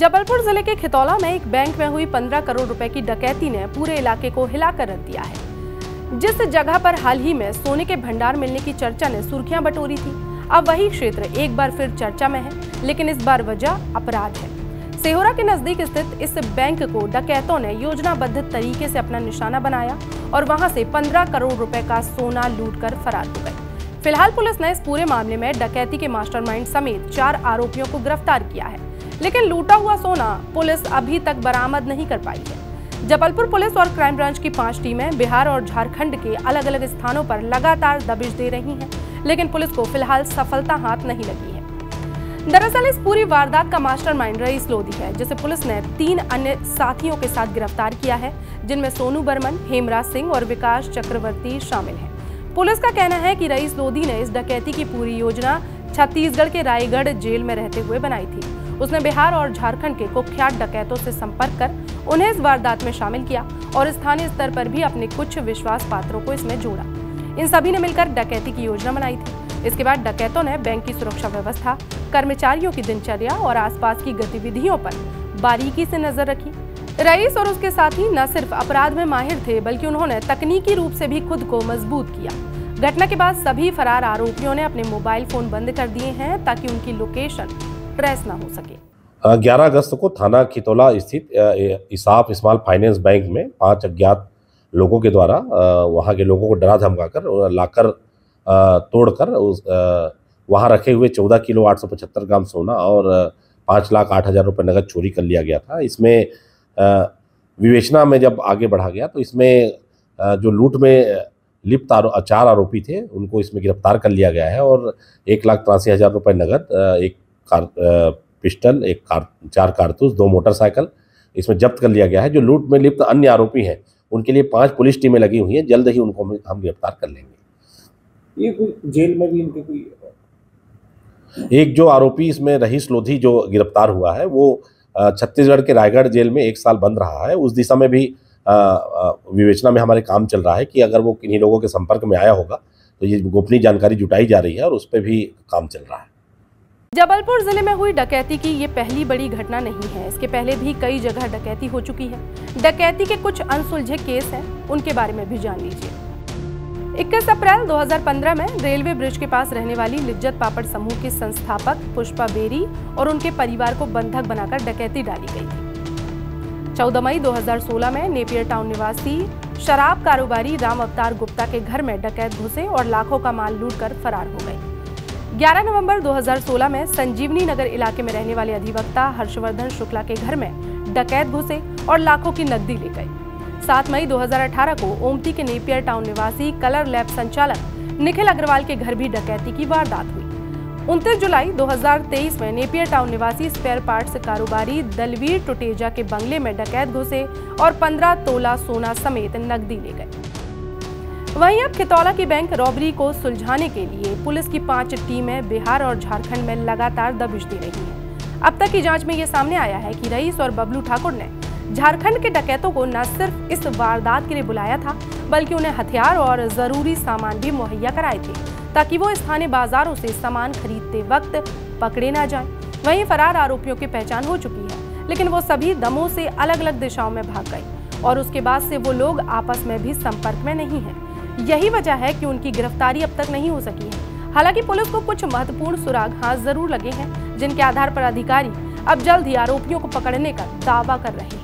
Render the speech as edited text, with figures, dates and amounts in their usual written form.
जबलपुर जिले के खितौला में एक बैंक में हुई 15 करोड़ रुपए की डकैती ने पूरे इलाके को हिलाकर रख दिया है। जिस जगह पर हाल ही में सोने के भंडार मिलने की चर्चा ने सुर्खियां बटोरी थी, अब वही क्षेत्र एक बार फिर चर्चा में है, लेकिन इस बार वजह अपराध है। सेहोरा के नजदीक स्थित इस बैंक को डकैतों ने योजनाबद्ध तरीके से अपना निशाना बनाया और वहां से 15 करोड़ रुपए का सोना लूटकर फरार हो गए। फिलहाल पुलिस ने इस पूरे मामले में डकैती के मास्टरमाइंड समेत 4 आरोपियों को गिरफ्तार किया है, लेकिन लूटा हुआ सोना पुलिस अभी तक बरामद नहीं कर पाई है। जबलपुर पुलिस और क्राइम ब्रांच की 5 टीमें बिहार और झारखंड के अलग अलग स्थानों पर लगातार दबिश दे रही हैं, लेकिन पुलिस को फिलहाल सफलता हाथ नहीं लगी है। दरअसल इस पूरी वारदात का मास्टरमाइंड रईस लोधी है, जिसे पुलिस ने 3 अन्य साथियों के साथ गिरफ्तार किया है, जिनमें सोनू बर्मन, हेमराज सिंह और विकास चक्रवर्ती शामिल हैं। पुलिस का कहना है कि रईस लोधी ने इस डकैती की पूरी योजना छत्तीसगढ़ के रायगढ़ जेल में रहते हुए बनाई थी। उसने बिहार और झारखंड के कुख्यात डकैतों से संपर्क कर उन्हें इस वारदात में शामिल किया और स्थानीय स्तर पर भी अपने कुछ विश्वास पात्रों को इसमें जोड़ा। इन सभी ने मिलकर डकैती की योजना बनाई थी। इसके बाद डकैतों ने बैंक की सुरक्षा व्यवस्था, कर्मचारियों की दिनचर्या और आसपास की गतिविधियों पर बारीकी से नजर रखी। रईस और उसके साथी न सिर्फ अपराध में माहिर थे, बल्कि उन्होंने तकनीकी रूप से भी खुद को मजबूत किया। घटना के बाद सभी फरार आरोपियों ने अपने मोबाइल फोन बंद कर दिए हैं ताकि उनकी लोकेशन ट्रेस ना हो सके। 11 अगस्त को थाना खितौला स्थित इसाफ स्मॉल फाइनेंस बैंक में 5 अज्ञात लोगों के द्वारा वहां के लोगों को डरा धमकाकर लाकर तोड़कर वहां रखे हुए 14 किलो 875 ग्राम सोना और 5,08,000 रुपये नगद चोरी कर लिया गया था। इसमें विवेचना में जब आगे बढ़ा गया तो इसमें जो लूट में लिप्त 4 आरोपी थे, उनको इसमें गिरफ्तार कर लिया गया है और 1,83,000 रुपये नगद, एक पिस्टल, 4 कारतूस, 2 मोटरसाइकिल इसमें जब्त कर लिया गया है। जो लूट में लिप्त अन्य आरोपी हैं उनके लिए 5 पुलिस टीमें लगी हुई हैं। जल्द ही उनको हम गिरफ्तार कर लेंगे। ये कोई जेल में भी इनके कोई एक जो आरोपी इसमें रईस लोधी जो गिरफ्तार हुआ है वो छत्तीसगढ़ के रायगढ़ जेल में 1 साल बंद रहा है। उस दिशा में भी विवेचना में हमारे काम चल रहा है कि अगर वो किन्हीं लोगों के संपर्क में आया होगा तो ये गोपनीय जानकारी जुटाई जा रही है और उस पर भी काम चल रहा है। जबलपुर जिले में हुई डकैती की ये पहली बड़ी घटना नहीं है। इसके पहले भी कई जगह डकैती हो चुकी है। डकैती के कुछ अनसुलझे केस हैं, उनके बारे में भी जान लीजिए। 21 अप्रैल 2015 में रेलवे ब्रिज के पास रहने वाली लिज्जत पापड़ समूह के संस्थापक पुष्पा बेरी और उनके परिवार को बंधक बनाकर डकैती डाली गई थी। 14 मई 2016 में नेपियर टाउन निवासी शराब कारोबारी राम अवतार गुप्ता के घर में डकैत घुसे और लाखों का माल लूटकर फरार हो गए। 11 नवंबर 2016 में संजीवनी नगर इलाके में रहने वाले अधिवक्ता हर्षवर्धन शुक्ला के घर में डकैत घुसे और लाखों की नकदी ले गए। 7 मई 2018 को ओमती के नेपियर टाउन निवासी कलर लैब संचालक निखिल अग्रवाल के घर भी डकैती की वारदात हुई। 29 जुलाई 2023 में नेपियर टाउन निवासी स्पेयर पार्ट्स कारोबारी दलवीर टुटेजा के बंगले में डकैत घुसे और 15 तोला सोना समेत नकदी ले गए। वहीं अब खितौला की बैंक रॉबरी को सुलझाने के लिए पुलिस की 5 टीमें बिहार और झारखंड में लगातार दबिश दे रही हैं। अब तक की जांच में ये सामने आया है कि रईस और बबलू ठाकुर ने झारखंड के डकैतों को न सिर्फ इस वारदात के लिए बुलाया था, बल्कि उन्हें हथियार और जरूरी सामान भी मुहैया कराए थे ताकि वो स्थानीय बाजारों से सामान खरीदते वक्त पकड़े ना जाएं। वहीं फरार आरोपियों की पहचान हो चुकी है, लेकिन वो सभी दमों से अलग अलग दिशाओं में भाग गए और उसके बाद से वो लोग आपस में भी संपर्क में नहीं है। यही वजह है कि उनकी गिरफ्तारी अब तक नहीं हो सकी है। हालांकि पुलिस को कुछ महत्वपूर्ण सुराग हाथ जरूर लगे हैं, जिनके आधार पर अधिकारी अब जल्द ही आरोपियों को पकड़ने का दावा कर रहे हैं।